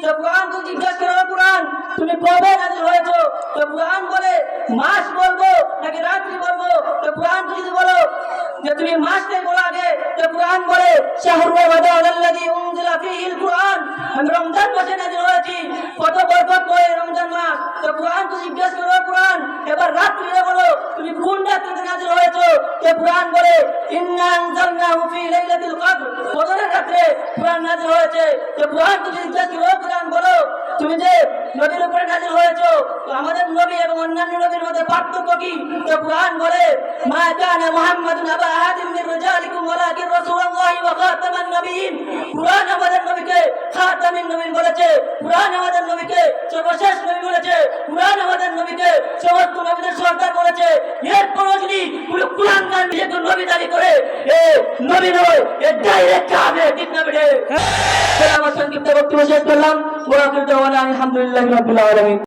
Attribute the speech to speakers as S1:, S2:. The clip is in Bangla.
S1: তো কুরআন তো জিজ্ঞাসা করো, কুরআন তুমি কবে নাযিল হয়েছো? তো কুরআন বলে মাস বলবো নাকি রাত্রি বলবো? তো কুরআন যদি বলো যে তুমি মাসটাই বলো আগে, তো কুরআন বলে শাহরু রমাদানাল্লাযী উনজিলা ফীহিল কুরআন, আমি রমজান মাসে নাযিল হয়েছি, কত বরকত হয় রমজান মাস। তো কুরআন তো জিজ্ঞাসা করো, কুরআন এবার রাত্রিরে বলো তুমি কোন রাত্রিতে নাযিল হয়েছো? তো কুরআন বলে ইন্না আনজালনাহু ফী লাইলাতিল কদর, কদরের রাতে কুরআন নাযিল হয়েছে। তো কুরআন তো জিজ্ঞাসা করো, কুরআন বলো তুমি যে নবীর উপরে নাযিল হয়েছো, তো আমাদের নবী এবং অন্যান্য নবীর মধ্যে পার্থক্য কি? তো কুরআন বলে মা কানা মুহাম্মাদুন আবা আহাদিন মির রিজালিকুম ওয়ালাকিন রাসূলুল্লাহি ওয়া খাতামান নবিয়্যিন। কুরআন আমাদের নবীকে খাতামিন নবীন বলেছে, কুরআন আমাদের নবীকে সর্বশেষ নবী বলেছে, কুরআন আমাদের নবীকে সমস্ত নবীদের সরদার বলেছে। এরপরও যদি কুরআন গান নিজেকে নবী দাবি করে, এ নবী নয়, এ ডাইরেক্ট কাফের। ঠিক না বেটে? আমার সংক্ষিপ্ত বক্তব্য শেষ করলাম। ওয়া আখিরু দাওয়ানা আলহামদুলিল্লাহি রাব্বিল আলামিন।